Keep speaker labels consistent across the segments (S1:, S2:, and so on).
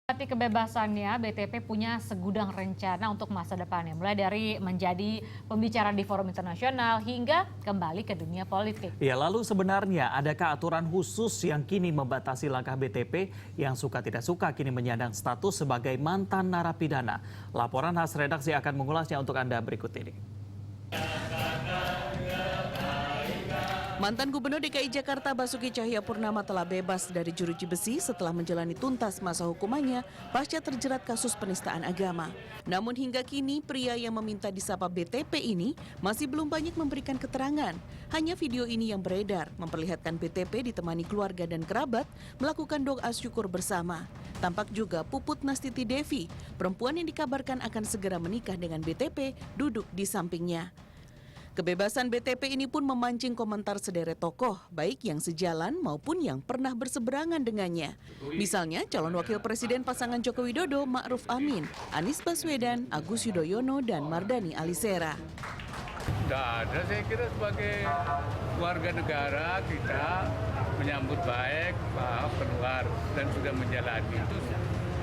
S1: Tapi kebebasannya, BTP punya segudang rencana untuk masa depannya, mulai dari menjadi pembicara di forum internasional hingga kembali ke dunia politik.
S2: Ya, lalu sebenarnya adakah aturan khusus yang kini membatasi langkah BTP yang suka tidak suka kini menyandang status sebagai mantan narapidana? Laporan khas redaksi akan mengulasnya untuk Anda berikut ini.
S3: Mantan Gubernur DKI Jakarta Basuki Cahayapurnama telah bebas dari jeruji besi setelah menjalani tuntas masa hukumannya pasca terjerat kasus penistaan agama. Namun hingga kini pria yang meminta disapa BTP ini masih belum banyak memberikan keterangan. Hanya video ini yang beredar memperlihatkan BTP ditemani keluarga dan kerabat melakukan doa syukur bersama. Tampak juga Puput Nastiti Devi, perempuan yang dikabarkan akan segera menikah dengan BTP, duduk di sampingnya. Kebebasan BTP ini pun memancing komentar sederet tokoh, baik yang sejalan maupun yang pernah berseberangan dengannya. Misalnya calon wakil presiden pasangan Joko Widodo, Ma'ruf Amin, Anies Baswedan, Agus Yudhoyono, dan Mardhani Alisera.
S4: Tidak ada, saya kira sebagai warga negara kita menyambut baik Pak Ahok keluar dan sudah menjalani itu.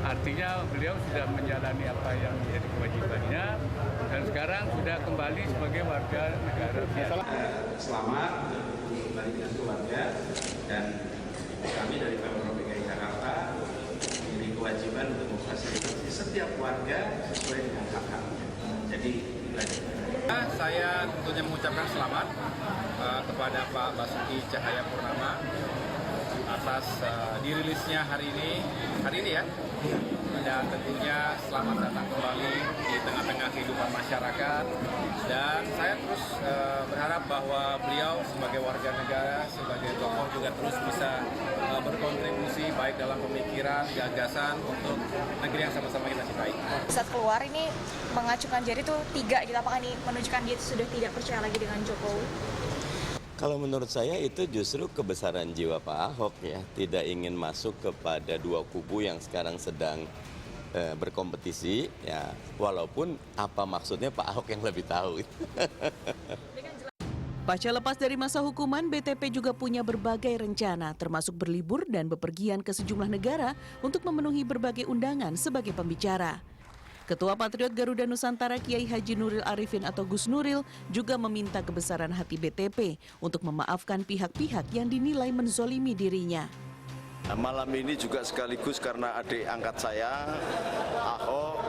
S4: Artinya beliau sudah menjalani apa yang menjadi kewajibannya dan sekarang sudah kembali sebagai warga negara biasa.
S5: Selamat kembali dengan keluarga dan kami dari Pemprov DKI Jakarta memiliki kewajiban untuk memfasilitasi setiap warga sesuai dengan hak-haknya. Jadi
S6: saya tentunya mengucapkan selamat kepada Pak Basuki Cahayapurnama atas dirilisnya hari ini ya. Dan tentunya selamat datang kembali di tengah-tengah kehidupan masyarakat. Dan saya terus berharap bahwa beliau sebagai warga negara, sebagai tokoh juga terus bisa berkontribusi baik dalam pemikiran, gagasan untuk negeri yang sama-sama kita cintai.
S7: Saat keluar ini mengacukan jari tuh 3 gitu, apakah ini menunjukkan dia sudah tidak percaya lagi dengan Jokowi?
S8: Kalau menurut saya itu justru kebesaran jiwa Pak Ahok ya, tidak ingin masuk kepada dua kubu yang sekarang sedang berkompetisi ya, walaupun apa maksudnya Pak Ahok yang lebih tahu.
S3: Pasca lepas dari masa hukuman, BTP juga punya berbagai rencana, termasuk berlibur dan bepergian ke sejumlah negara untuk memenuhi berbagai undangan sebagai pembicara. Ketua Patriot Garuda Nusantara Kiai Haji Nuril Arifin atau Gus Nuril juga meminta kebesaran hati BTP untuk memaafkan pihak-pihak yang dinilai menzolimi dirinya.
S9: Malam ini juga sekaligus karena adik angkat saya, Ahok,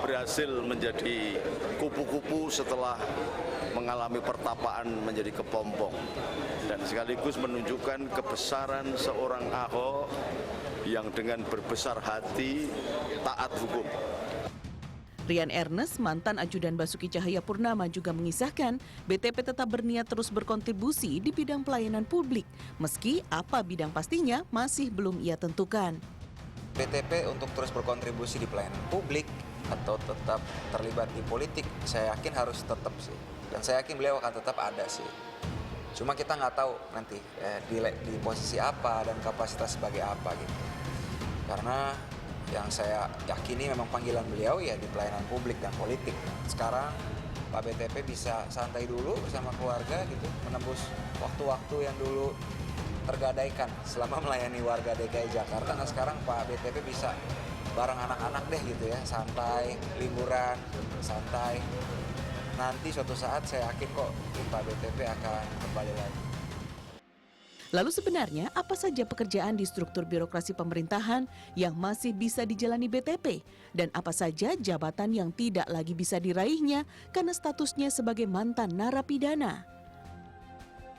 S9: berhasil menjadi kupu-kupu setelah mengalami pertapaan menjadi kepompong. Dan sekaligus menunjukkan kebesaran seorang Ahok yang dengan berbesar hati taat hukum.
S3: Rian Ernest, mantan ajudan Basuki Cahayapurnama juga mengisahkan BTP tetap berniat terus berkontribusi di bidang pelayanan publik, meski apa bidang pastinya masih belum ia tentukan.
S10: BTP untuk terus berkontribusi di pelayanan publik atau tetap terlibat di politik, saya yakin harus tetap sih. Dan saya yakin beliau akan tetap ada sih. Cuma kita nggak tahu nanti di posisi apa dan kapasitas sebagai apa gitu. Karena yang saya yakini memang panggilan beliau ya di pelayanan publik dan politik. Sekarang Pak BTP bisa santai dulu bersama keluarga gitu, menembus waktu-waktu yang dulu tergadaikan selama melayani warga DKI Jakarta. Nah sekarang Pak BTP bisa bareng anak-anak deh gitu ya, santai, liburan, santai. Nanti suatu saat saya yakin kok Pak BTP akan kembali lagi.
S3: Lalu sebenarnya apa saja pekerjaan di struktur birokrasi pemerintahan yang masih bisa dijalani BTP? Dan apa saja jabatan yang tidak lagi bisa diraihnya karena statusnya sebagai mantan narapidana?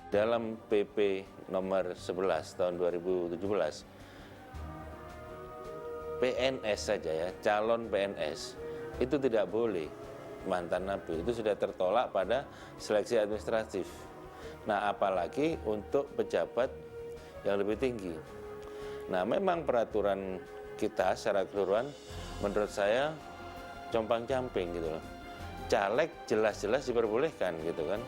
S11: Dalam PP nomor 11 tahun 2017, PNS saja ya, calon PNS itu tidak boleh mantan napi, itu sudah tertolak pada seleksi administratif. Nah, apalagi untuk pejabat yang lebih tinggi. Nah, memang peraturan kita secara keseluruhan menurut saya compang-camping gitu loh. Caleg jelas-jelas diperbolehkan gitu kan.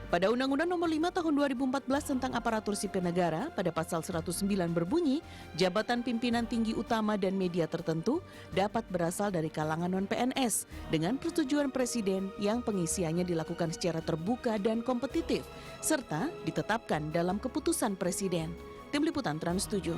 S3: Pada Undang-Undang Nomor 5 Tahun 2014 tentang Aparatur Sipil Negara, pada pasal 109 berbunyi, jabatan pimpinan tinggi utama dan media tertentu dapat berasal dari kalangan non-PNS dengan persetujuan Presiden yang pengisiannya dilakukan secara terbuka dan kompetitif, serta ditetapkan dalam keputusan Presiden. Tim Liputan Trans 7.